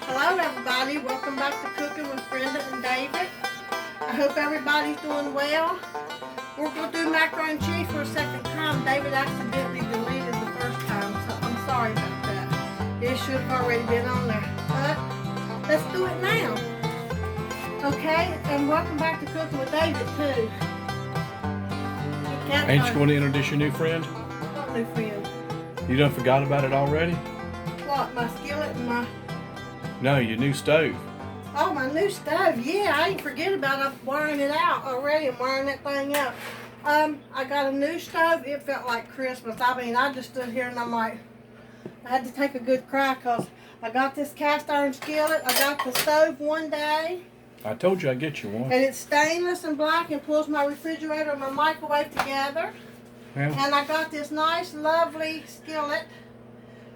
Hello everybody, welcome back to Cooking with Brenda and David. I hope everybody's doing well. We're going to do macaroni and cheese for a second time. David accidentally deleted the first time, so I'm sorry about that. It should have already been on there. But let's do it now. Okay, and welcome back to Cooking with David too. Ain't you going to introduce your new friend? What new friend? You done forgot about it already? What, my skillet and my... No, your new stove. Oh, my new stove. Yeah, I ain't forget about it. I'm wiring it out already. I'm wiring that thing out. I got a new stove. It felt like Christmas. I mean, I just stood here and I'm like, I had to take a good cry because I got this cast iron skillet. I got the stove one day. I told you I'd get you one. And it's stainless and black and pulls my refrigerator and my microwave together. Yeah. And I got this nice, lovely skillet.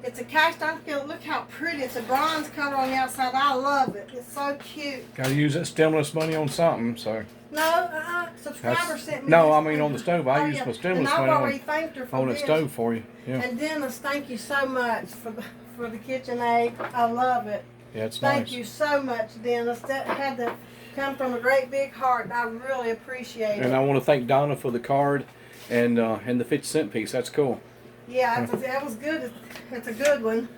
It's a cast iron skillet. Look how pretty. It's a bronze color on the outside. I love it. It's so cute. Got to use that stimulus money on something, so. No, subscriber sent me No, this I mean on the stove. I use my stimulus money on the stove for you. Yeah. And Dennis, thank you so much for the KitchenAid. I love it. Yeah, it's nice. Thank you so much, Dennis. That had to come from a great big heart, and I really appreciate it. And I want to thank Donna for the card and the 50-cent piece. That's cool. Yeah, that was good. It's a good one.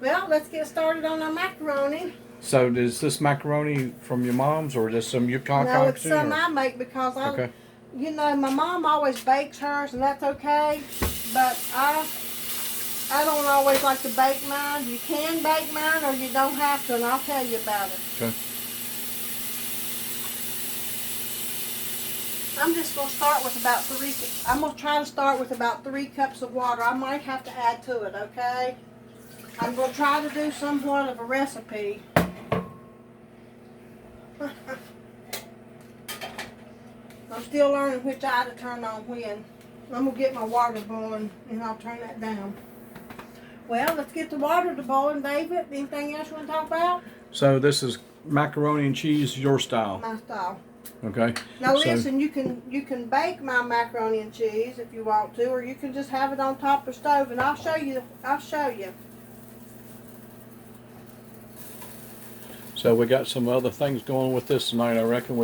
Well, let's get started on our macaroni. So, is this macaroni from your mom's or just some you cook? No, it's some I make because you know, my mom always bakes hers, and that's okay. But I don't always like to bake mine. You can bake mine, or you don't have to, and I'll tell you about it. Okay. I'm just going to start with about I'm going to try to start with about 3 cups of water. I might have to add to it, okay? I'm going to try to do somewhat of a recipe. I'm still learning which eye to turn on when. I'm going to get my water boiling and I'll turn that down. Well, let's get the water to boiling, David. Anything else you want to talk about? So this is macaroni and cheese, your style. My style. Okay. Now listen, you can bake my macaroni and cheese if you want to, or you can just have it on top of the stove, and I'll show you. So we got some other things going with this tonight. I reckon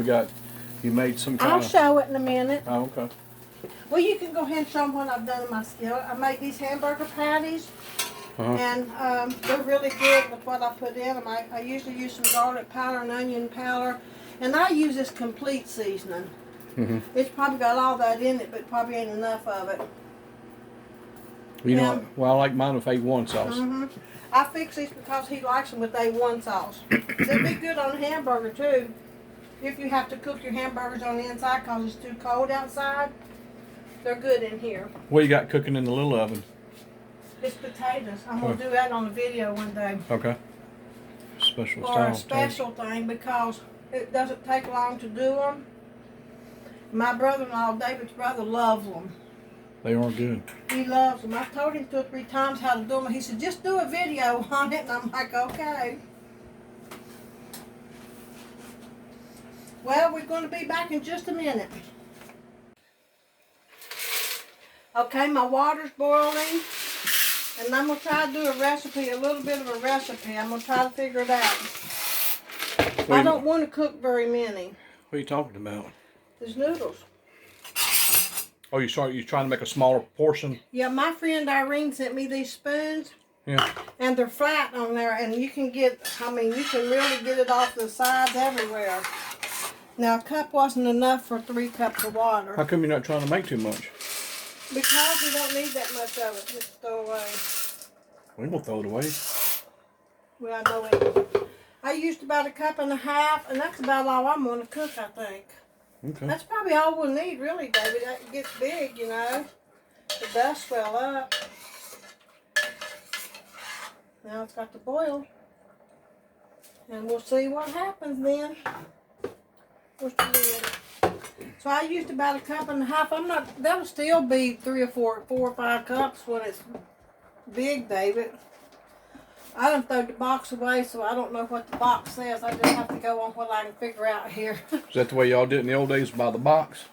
you made some kind I'll show it in a minute. Oh, okay. Well, you can go ahead and show them what I've done in my skillet. I made these hamburger patties, and they're really good with what I put in them. I usually use some garlic powder and onion powder. And I use this complete seasoning. It's probably got all that in it, but probably ain't enough of it. You know, well, I like mine with A1 sauce. I fix these because he likes them with A1 sauce. They'd be good on a hamburger too. If you have to cook your hamburgers on the inside because it's too cold outside, they're good in here. What you got cooking in the little oven? It's potatoes. I'm going to do that on a video one day. Okay. Special or style. A special thing because it doesn't take long to do them. My brother-in-law, David's brother, loves them. They are good. He loves them. I've told him 2 or 3 times how to do them. He said, just do a video on it. And I'm like, okay. Well, we're going to be back in just a minute. Okay, my water's boiling. And I'm going to try to do a recipe, a little bit of a recipe. I'm going to try to figure it out. I don't want to cook very many. What are you talking about? There's noodles. Oh, you're trying to make a smaller portion? Yeah, my friend Irene sent me these spoons. Yeah. And they're flat on there, and you can get, you can really get it off the sides everywhere. Now, a cup wasn't enough for 3 cups of water. How come you're not trying to make too much? Because we don't need that much of it. Just throw away. We ain't gonna throw it away. Well, I know it. I used about 1.5 cups, and that's about all I'm going to cook, I think. Okay. That's probably all we'll need, really, David. It gets big, you know. The dust swell up. Now it's got to boil. And we'll see what happens then. Where's the lid? So I used about 1.5 cups. That'll still be 3 or 4 or 5 cups when it's big, David. I done throw the box away, so I don't know what the box says. I just have to go on what I can figure out here. Is that the way y'all did it in the old days, by the box?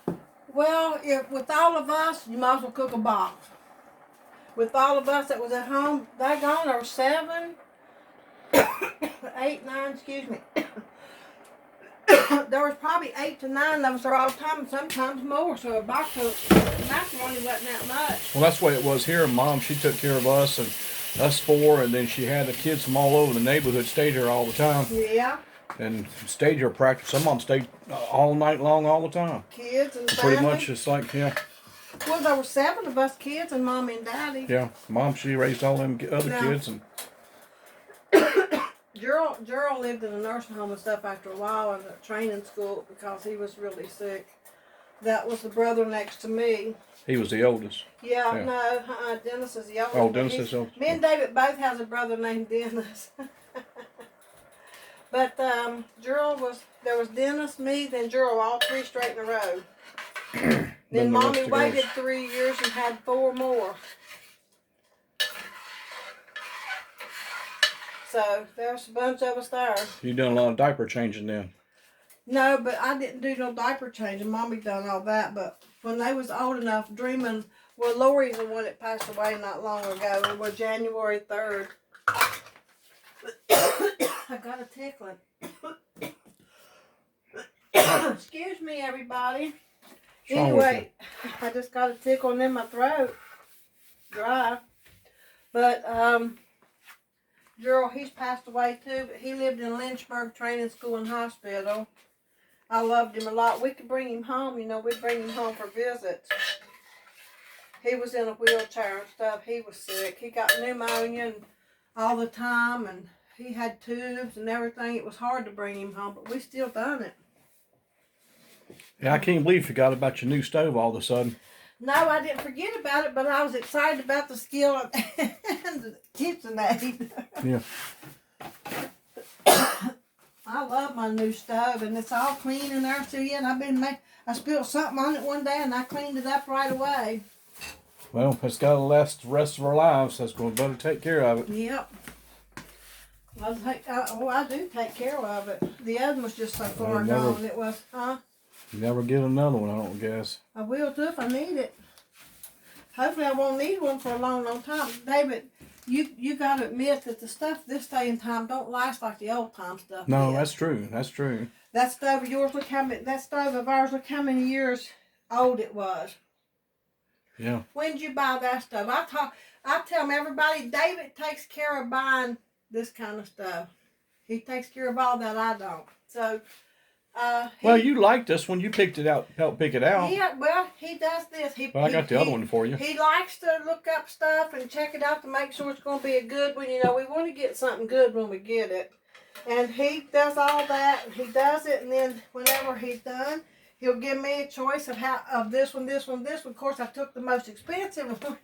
Well, with all of us, you might as well cook a box. With all of us that was at home, there were 7, 8, 9, excuse me. There was probably 8 to 9 of us there all the time, and sometimes more. So a box of macaroni wasn't that much. Well, that's the way it was here. Mom, she took care of us and us 4, and then she had the kids from all over the neighborhood stayed here all the time. Yeah. And stayed here practice. Some of them stayed all night long, all the time. Kids and Pretty family. much, it's like, yeah. Well, there were 7 of us kids and Mommy and Daddy. Yeah, Mom, she raised all them other kids. And Gerald lived in a nursing home and stuff after a while in a training school because he was really sick. That was the brother next to me. he was the oldest. Yeah. No, Dennis is the oldest. Oh, Dennis is the oldest. Me and David both has a brother named Dennis. But there was Dennis, me, then Gerald, all 3 straight in a row. Then the Mommy rest of waited yours. 3 years and had 4 more. So there's a bunch of us there. You done a lot of diaper changing then. No, but I didn't do no diaper changing. Mommy done all that. But when they was old enough, dreaming, well, Lori's the one that passed away not long ago. It was January 3rd. I got a tickling. Excuse me, everybody. What's wrong with Anyway, I just got a tickle in my throat. Dry. But, Gerald, he's passed away too, but he lived in Lynchburg Training School and Hospital. I loved him a lot. We could bring him home, you know, we'd bring him home for visits. He was in a wheelchair and stuff. He was sick. He got pneumonia and all the time, and he had tubes and everything. It was hard to bring him home, but we still done it. Yeah, I can't believe you forgot about your new stove all of a sudden. No, I didn't forget about it, but I was excited about the skill and the kitchen aid. Yeah. I love my new stove, and it's all clean in there too. Yet I spilled something on it one day, and I cleaned it up right away. Well, it's got to last the rest of our lives. That's going to better take care of it. Yep. I do take care of it. The other one was just so far gone. It was, You never get another one, I don't guess. I will do if I need it. Hopefully I won't need one for a long, long time. David, you got to admit that the stuff this day and time don't last like the old time stuff No, did. that's true. That's true. That stove of yours, that stove of ours, look how many years old it was. Yeah. When did you buy that stove? I tell everybody, David takes care of buying this kind of stuff. He takes care of all that. I don't. So, well, you liked us when you picked it out, helped pick it out. Yeah, well, he does this. Well, I got the other one for you. He likes to look up stuff and check it out to make sure it's going to be a good one. You know, we want to get something good when we get it. And he does all that. And he does it, and then whenever he's done, he'll give me a choice of this one, this one, this one. Of course, I took the most expensive one.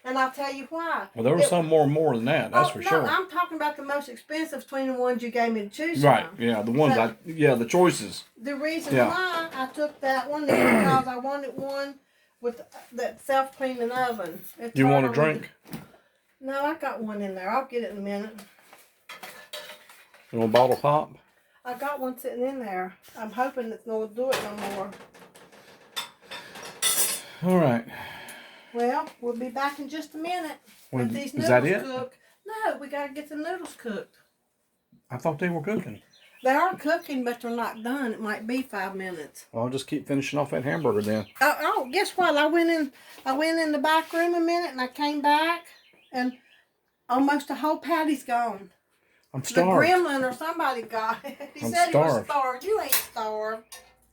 And I'll tell you why. Well, there was some more than that, that's for sure. I'm talking about the most expensive between the ones you gave me to choose Right, from. yeah, the ones the choices. The reason why I took that one is because I wanted one with that self-cleaning oven. You want a drink? No, I got one in there. I'll get it in a minute. You want a bottle pop? I got one sitting in there. I'm hoping it's not going to do it no more. All right. Well, we'll be back in just a minute. Well, These is that noodles it? cook. No, we got to get the noodles cooked. I thought they were cooking. They are cooking, but they're not done. It might be 5 minutes. Well, I'll just keep finishing off that hamburger then. Oh, guess what? I went in the back room a minute, and I came back, and almost the whole patty's gone. I'm starved. The gremlin or somebody got it. He I'm said he was starved. starved. You ain't starved.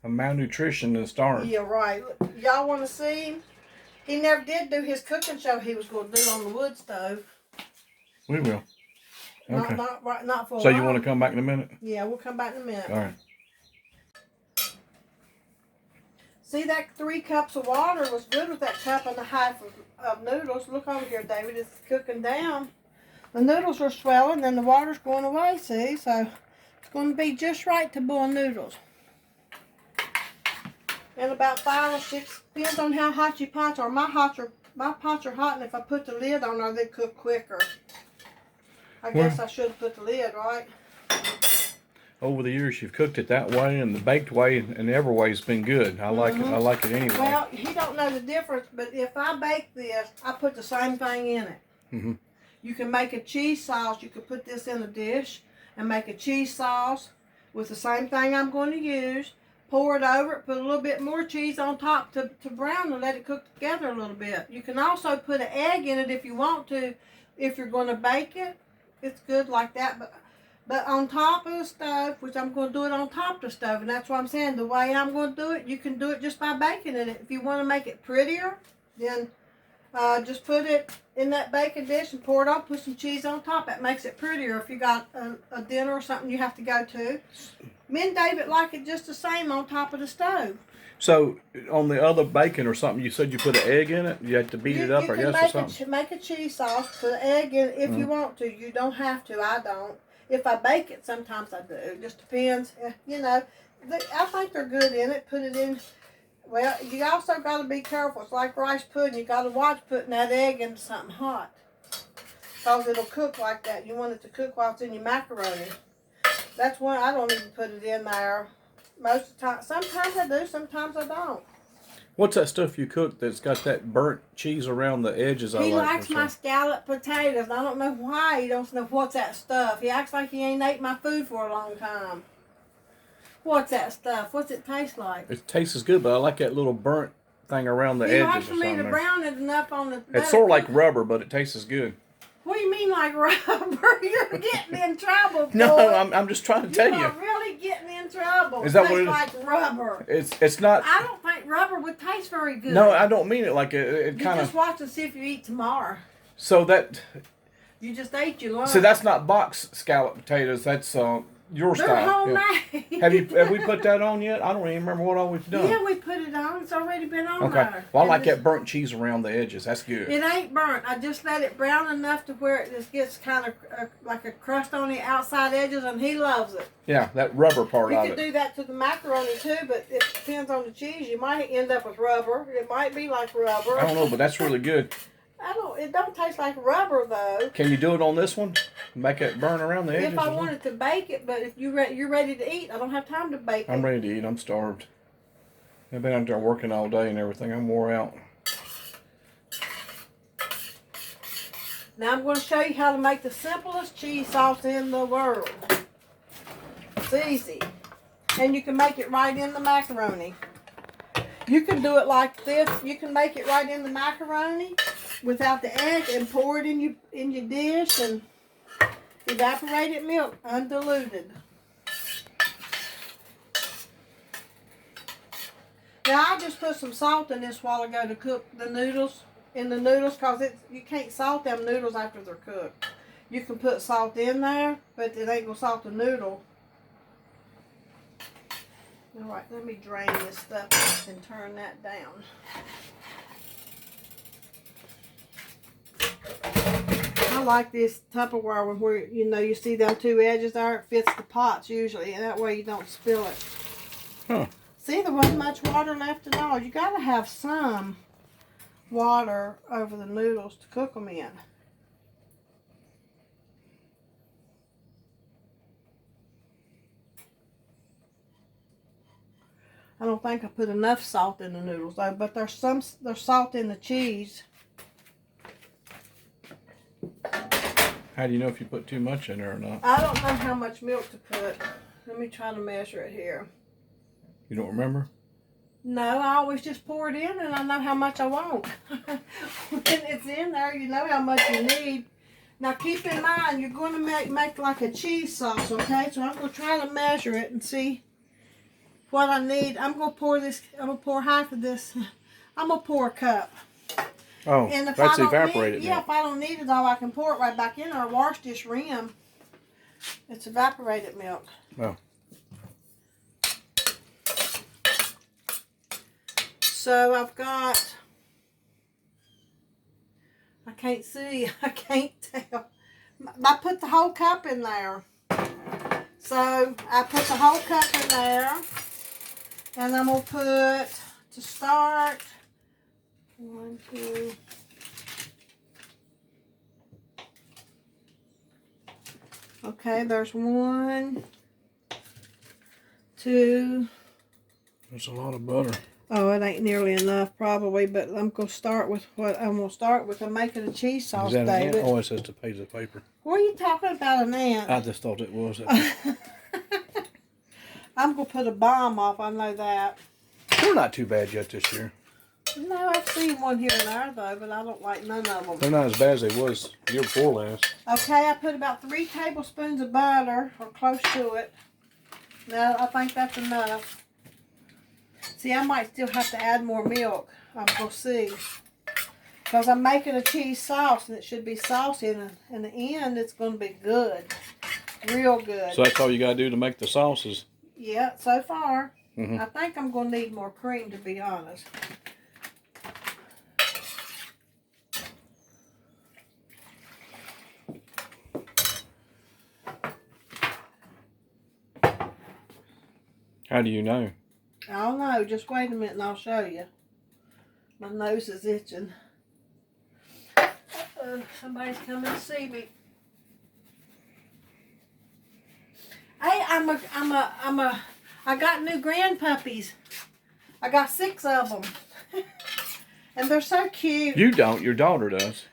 I'm malnutrition and starved. Yeah, right. Y'all want to see him? He never did do his cooking show he was going to do on the wood stove. We will. Okay. Not for a So while. you want to come back in a minute? Yeah, we'll come back in a minute. All right. See, that 3 cups of water was good with that cup and a half of noodles. Look over here, David. It's cooking down. The noodles are swelling, and the water's going away, see? So it's going to be just right to boil noodles. And about 5 or 6, depends on how hot your pots are. My pots are hot, and if I put the lid on there, they cook quicker. I guess I should have put the lid, right? Over the years, you've cooked it that way, and the baked way, and every way's been good. I like it. I like it anyway. Well, he don't know the difference, but if I bake this, I put the same thing in it. Mm-hmm. You can make a cheese sauce. You could put this in a dish, and make a cheese sauce with the same thing I'm going to use. Pour it over it, put a little bit more cheese on top to brown and let it cook together a little bit. You can also put an egg in it if you want to. If you're going to bake it, it's good like that. But on top of the stove, which I'm going to do it on top of the stove, and that's what I'm saying, the way I'm going to do it, you can do it just by baking it. If you want to make it prettier, then just put it in that baking dish and pour it on, put some cheese on top. That makes it prettier if you got a dinner or something you have to go to. Me and David like it just the same on top of the stove. So on the other bacon or something, you said you put an egg in it. You had to beat it up, I guess, or something. You can make a cheese sauce, put an egg in it if you want to. You don't have to. I don't. If I bake it, sometimes I do. It just depends. You know, I think they're good in it. Put it in. Well, you also got to be careful. It's like rice pudding. You got to watch putting that egg into something hot, because it'll cook like that. You want it to cook while it's in your macaroni. That's one. I don't even put it in there most of the time. Sometimes I do. Sometimes I don't. What's that stuff you cook that's got that burnt cheese around the edges? He likes my scalloped potatoes. I don't know why he don't know what's that stuff. He acts like he ain't ate my food for a long time. What's that stuff? What's it taste like? It tastes good, but I like that little burnt thing around the edges. He likes for me to brown it enough on the... It's sort of like rubber, but it tastes good. What do you mean like rubber? You're getting in trouble, boy. No, I'm just trying to tell you. You're really getting in trouble. Is that what it is? Like rubber. It's not... I don't think rubber would taste very good. No, I don't mean it like it kind of... You just watch and see if you eat tomorrow. So that... You just ate your lunch. So that's not box scalloped potatoes. That's your They're style. homemade. Yeah. Have we put that on yet? I don't even remember what all we've done. Yeah, we put it on. It's already been on okay. there. Well, I like that burnt cheese around the edges. That's good. It ain't burnt. I just let it brown enough to where it just gets kind of like a crust on the outside edges, and he loves it. Yeah, that rubber part You of could it. do that to the macaroni too, but it depends on the cheese. You might end up with rubber. It might be like rubber. I don't know, but that's really good. It don't taste like rubber though. Can you do it on this one? Make it burn around the edges? If I wanted to bake it, but if you're ready to eat, I don't have time to bake it. I'm ready to eat. I'm starved. I've been out there working all day and everything. I'm wore out. Now I'm going to show you how to make the simplest cheese sauce in the world. It's easy. And you can make it right in the macaroni. You can do it like this. You can make it right in the macaroni without the egg and pour it in your dish and evaporated milk, undiluted. Now I just put some salt in this while ago to cook the noodles because you can't salt them noodles after they're cooked. You can put salt in there, but it ain't gonna salt the noodle. All right, let me drain this stuff and turn that down. I like this Tupperware one where, you see them two edges there. It fits the pots usually, and that way you don't spill it. Huh. See, there wasn't much water left at all. You got to have some water over the noodles to cook them in. I don't think I put enough salt in the noodles though, but there's salt in the cheese. How do you know if you put too much in there or not? I don't know how much milk to put. Let me try to measure it here. You don't remember? No, I always just pour it in and I know how much I want. When it's in there, you know how much you need. Now keep in mind, you're going to make like a cheese sauce, okay? So I'm going to try to measure it and see what I need. I'm going to pour half of this. I'm going to pour a cup. Oh, and if that's I don't evaporated. if I don't need it all, I can pour it right back in or wash this rim. It's evaporated milk. Oh. So I've got, I can't see, I can't tell. I put the whole cup in there. So I put the whole cup in there. And I'm going to put, to start, 1, 2. Okay, there's 1, 2. There's a lot of butter. Oh, it ain't nearly enough probably, but I'm gonna start with what I'm gonna start with. I'm making a cheese sauce, Is that an ant? David. Oh, it says to page of paper. What are you talking about, an ant? I just thought it was. I'm gonna put a bomb off. I know that. They're not too bad yet this year. No, I've seen one here and there though, but I don't like none of them. They're not as bad as they was the year before last. Okay, I put about 3 tablespoons of butter, or close to it. Now, I think that's enough. See, I might still have to add more milk. I'm going to see. Because I'm making a cheese sauce, and it should be saucy, and in the end, it's going to be good. Real good. So that's all you got to do to make the sauces. Yeah, so far. Mm-hmm. I think I'm going to need more cream, to be honest. How do you know? I don't know. Just wait a minute and I'll show you. My nose is itching. Somebody's coming to see me. Hey, I got new grand puppies. I got 6 of them. And they're so cute. You don't. Your daughter does.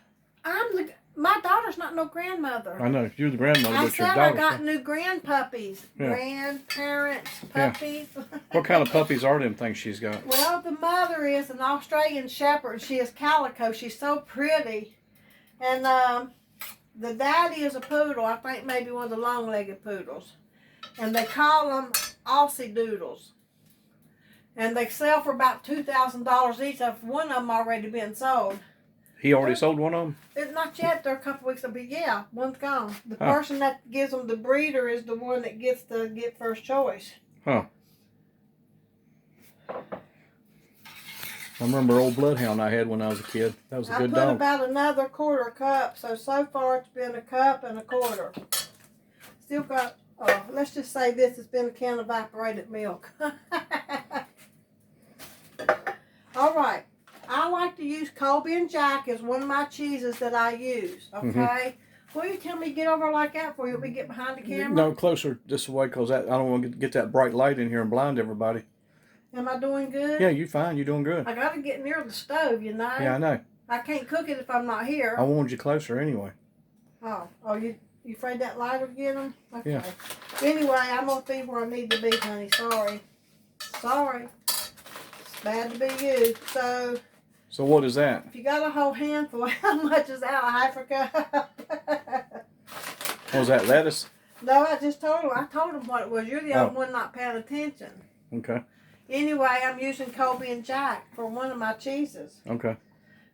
My daughter's not no grandmother. I know. You're the grandmother, I but your said daughter. I got new grandpuppies. Yeah. Grandparents, puppies. Yeah. What kind of puppies are them things she's got? Well, the mother is an Australian Shepherd. She is calico. She's so pretty. And the daddy is a poodle. I think maybe one of the long-legged poodles. And they call them Aussie Doodles. And they sell for about $2,000 each. One of them already been sold. He already sold one of them? It's not yet. They're a couple weeks. But yeah, one's gone. The person that gives them the breeder is the one that gets to get first choice. Huh. I remember old bloodhound I had when I was a kid. That was a good dog. I put about another 1/4 cup. So far it's been 1 cup and 1/4. Still got, let's just say this has been a can of evaporated milk. All right. I like to use Colby and Jack as one of my cheeses that I use, okay? Mm-hmm. Will you tell me to get over like that for you? Will we get behind the camera? No, closer this way, because I don't want to get that bright light in here and blind everybody. Am I doing good? Yeah, you're fine. You're doing good. I got to get near the stove, you know? Yeah, I know. I can't cook it if I'm not here. I wanted you closer anyway. Oh, you afraid that light will get them? Okay. Yeah. Anyway, I'm going to be where I need to be, honey. Sorry. It's bad to be you. So what is that? If you got a whole handful, how much is that? Half a cup? What was that, lettuce? No, I just told him. I told him what it was. You're the only one not paying attention. Okay. Anyway, I'm using Colby and Jack for one of my cheeses. Okay.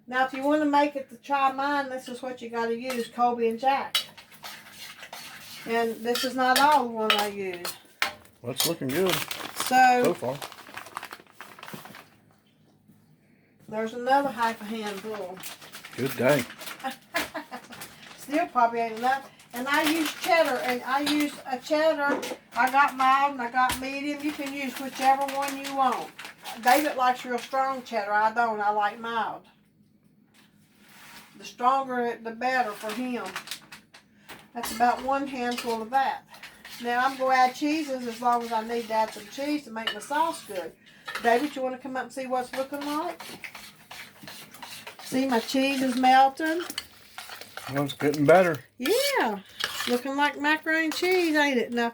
Now, if you want to make it to try mine, this is what you got to use, Colby and Jack. And this is not all the one I use. Well, it's looking good So far. There's another half a handful. Good day. Still probably ain't enough. And I use cheddar, and I use a cheddar. I got mild and I got medium. You can use whichever one you want. David likes real strong cheddar. I don't. I like mild. The stronger, the better for him. That's about 1 handful of that. Now I'm going to add cheeses as long as I need to add some cheese to make my sauce good. David, you want to come up and see what's looking like? See, my cheese is melting. Well, it's getting better. Yeah, looking like macaroni and cheese, ain't it? Now,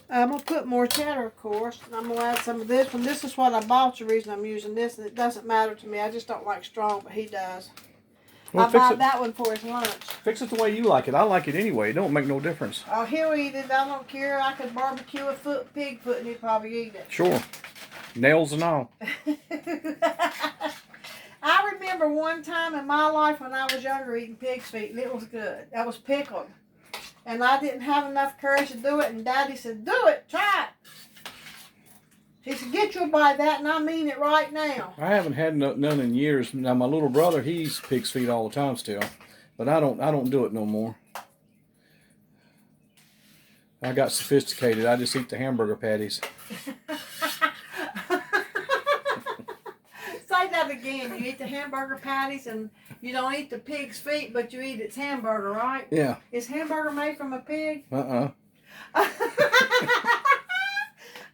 I'm going to put more cheddar, of course, and I'm going to add some of this one. This is what I bought, the reason I'm using this, and it doesn't matter to me. I just don't like strong, but he does. Well, I bought that one for his lunch. Fix it the way you like it. I like it anyway. It don't make no difference. Oh, he'll eat it. I don't care. I could barbecue a pig foot, and he'd probably eat it. Sure. Nails and all. I remember one time in my life when I was younger eating pig's feet, and it was good. That was pickled. And I didn't have enough courage to do it, and Daddy said, do it, try it. He said, get you by that, and I mean it right now. I haven't had none in years. Now, my little brother, he eats pig's feet all the time still. But I don't do it no more. I got sophisticated. I just eat the hamburger patties. Say that again. You eat the hamburger patties and you don't eat the pig's feet, but you eat its hamburger, right? Yeah. Is hamburger made from a pig? Uh-uh.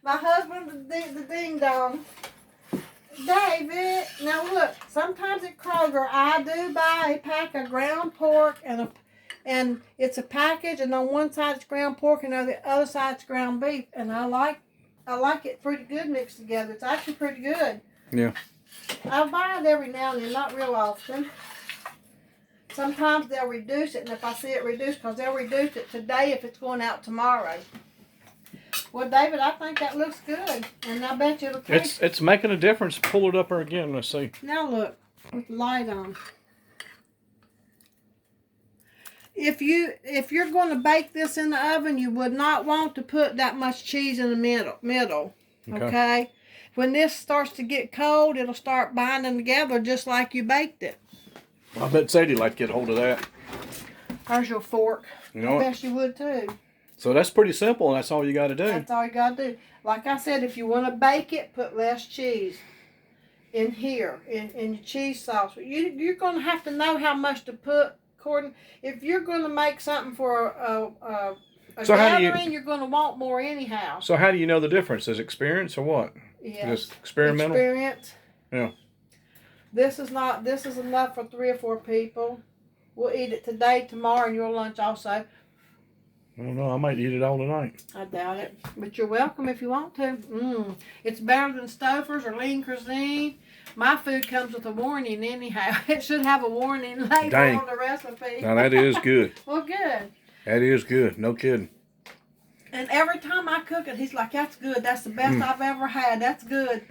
My husband, the ding dong. Dave, Kroger, I do buy a pack of ground pork and it's a package, and on one side it's ground pork and on the other side it's ground beef, and I like it pretty good mixed together. It's actually pretty good. Yeah. I buy it every now and then, not real often. Sometimes they'll reduce it, and if I see it reduced, because they'll reduce it today if it's going out tomorrow. Well, David, I think that looks good, and I bet you it'll taste. It's making a difference. Pull it up there again. Let's see. Now look, with the light on. If you're going to bake this in the oven, you would not want to put that much cheese in the middle. Okay? When this starts to get cold, it'll start binding together just like you baked it. I bet Sadie'd like to get hold of that. There's your fork. You know I bet you would too. So that's pretty simple, and that's all you got to do. That's all you got to do. Like I said, if you want to bake it, put less cheese in here, in your cheese sauce. You're going to have to know how much to put. If you're going to make something for a gathering, you're going to want more anyhow. So how do you know the difference? Is it experience or what? Yeah. Just experimental? Experience. Yeah. This is enough for 3 or 4 people. We'll eat it today, tomorrow, and your lunch also. I don't know. I might eat it all tonight. I doubt it. But you're welcome if you want to. It's better than Stouffer's or Lean Cuisine. My food comes with a warning anyhow. It should have a warning later on the recipe. Now that is good. Well, good. That is good. No kidding. And every time I cook it, he's like, that's good. That's the best I've ever had. That's good.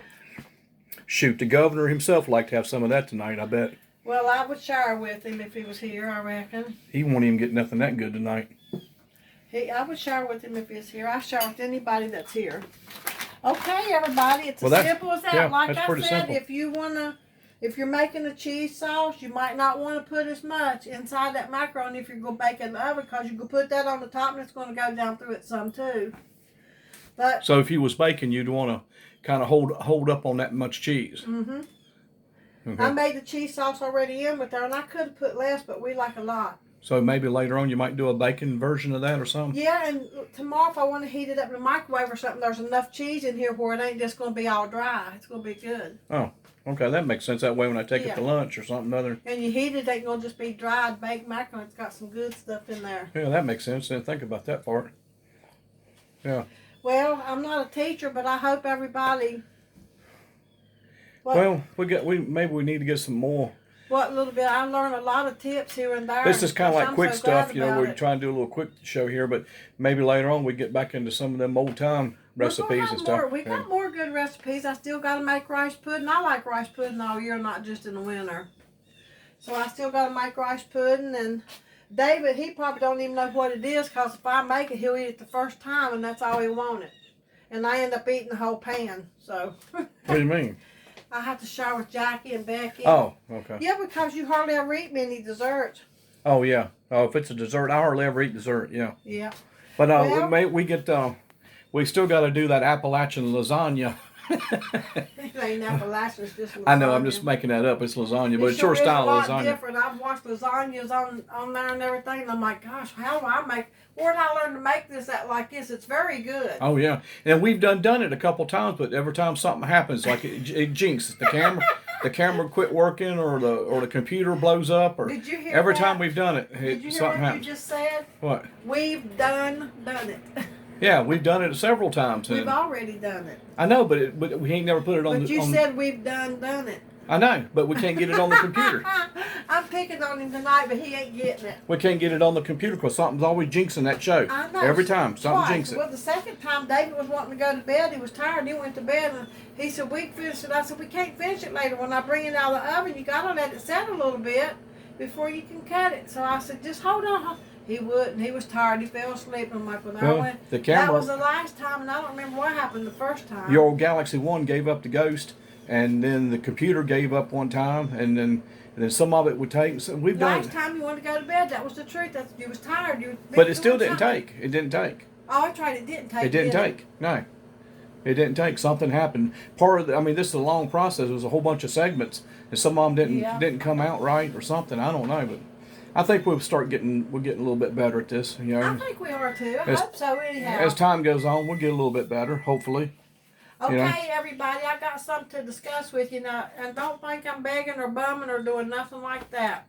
Shoot, the governor himself would like to have some of that tonight, I bet. Well, I would share with him if he was here, I reckon. He won't even get nothing that good tonight. I would share with him if he's here. I share with anybody that's here. Okay, everybody, it's as simple as that. Yeah, like that's I pretty said, simple. if you're making a cheese sauce, you might not want to put as much inside that macaroni if you're going to bake it in the oven, because you can put that on the top and it's going to go down through it some too. But so if you was baking, you'd want to kind of hold up on that much cheese. Mm-hmm. Okay. I made the cheese sauce already in with there, and I could have put less, but we like a lot. So maybe later on you might do a bacon version of that or something? Yeah, and tomorrow if I want to heat it up in the microwave or something, there's enough cheese in here where it ain't just going to be all dry. It's going to be good. Oh, okay. That makes sense. That way when I take it to lunch or something other. And you heat it ain't going to just be dried baked macaroni. It's got some good stuff in there. Yeah, that makes sense. Didn't think about that part. Yeah. Well, I'm not a teacher, but I hope everybody... Well, maybe we need to get some more. What little bit? I learned a lot of tips here and there. This is kind of like quick stuff, we're it. trying to do a little quick show here, but maybe later on we get back into some of them old time recipes and stuff. We got more good recipes. I still got to make rice pudding. I like rice pudding all year, not just in the winter. So I still got to make rice pudding. And David, he probably don't even know what it is, because if I make it, he'll eat it the first time, and that's all he wanted. And I end up eating the whole pan. So. What do you mean? I have to share with Jackie and Becky. Oh, okay. Yeah, because you hardly ever eat many desserts. Oh, yeah. Oh, if it's a dessert, I hardly ever eat dessert, yeah. Yeah. But we still got to do that Appalachian lasagna. It ain't Appalachian, it's just lasagna. I know, I'm just making that up. It's lasagna, but it's your style lasagna. Different. I've watched lasagnas on there and everything, and I'm like, gosh, how do I make? Where did I learn to make this like this? It's very good. Oh yeah, and we've done it a couple times, but every time something happens, like it jinxes the camera quit working, or the computer blows up, or did you hear every that? time we've done it, Did you hear something what happens. You just said? What? We've done it. Yeah, we've done it several times. We've already done it. I know, but we ain't never put it on. But you said we've done it. I know, but we can't get it on the computer. I'm picking on him tonight, but he ain't getting it. We can't get it on the computer because something's always jinxing that show. I know. Every time, something jinxes it. Well, the second time David was wanting to go to bed, he was tired. He went to bed, and he said, we can finish it. I said, we can't finish it later. When I bring it out of the oven, you got to let it set a little bit before you can cut it. So I said, just hold on. He wouldn't. He was tired. He fell asleep. I'm like, the camera. That was the last time, and I don't remember what happened the first time. Your old Galaxy 1 gave up the ghost, and then the computer gave up one time, and then some of it would take. So we've done. Last time you wanted to go to bed, that was the truth. You was tired. But it still didn't take. It didn't take. Oh, I tried. It didn't take. It didn't take. No. It didn't take. Something happened. This is a long process. It was a whole bunch of segments, and some of them didn't come out right or something. I don't know, but I think we're getting a little bit better at this. I think we are too. I hope so anyhow. As time goes on, we'll get a little bit better, hopefully. Okay, everybody, I got something to discuss with you now, and don't think I'm begging or bumming or doing nothing like that.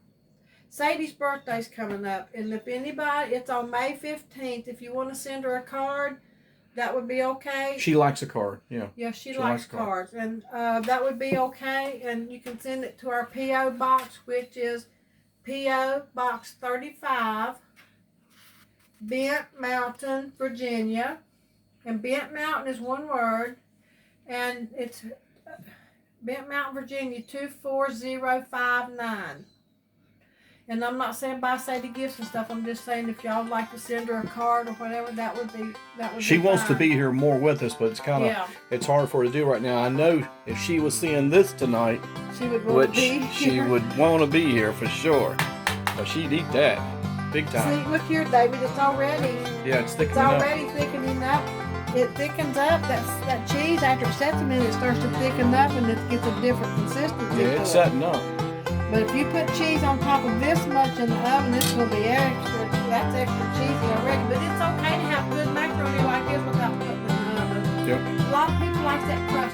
Sadie's birthday's coming up, and if anybody, it's on May 15th. If you want to send her a card, that would be okay. She likes a card, yeah. Yeah, she likes cards, and that would be okay. And you can send it to our P.O. box, which is P.O. Box 35, Bent Mountain, Virginia. And Bent Mountain is one word, and it's Bent Mountain, Virginia 24059. And I'm not saying buy Sadie gifts and stuff. I'm just saying if y'all would like to send her a card or whatever, that would be She wants fine. to be here more with us, but it's kind of it's hard for her to do right now. I know if she was seeing this tonight, she would want to be she here. would want to be here for sure. But she'd eat that big time. See, look here, David. It's already it's thickening up. It's already thickening up. It thickens up. That cheese after it sets a minute, it starts to thicken up and it gets a different consistency. Yeah, it's setting up. But if you put cheese on top of this much in the oven, it's going to be extra. That's extra cheesy already. But it's okay to have good macaroni like this without putting it in the oven. Yep. A lot of people like that crust.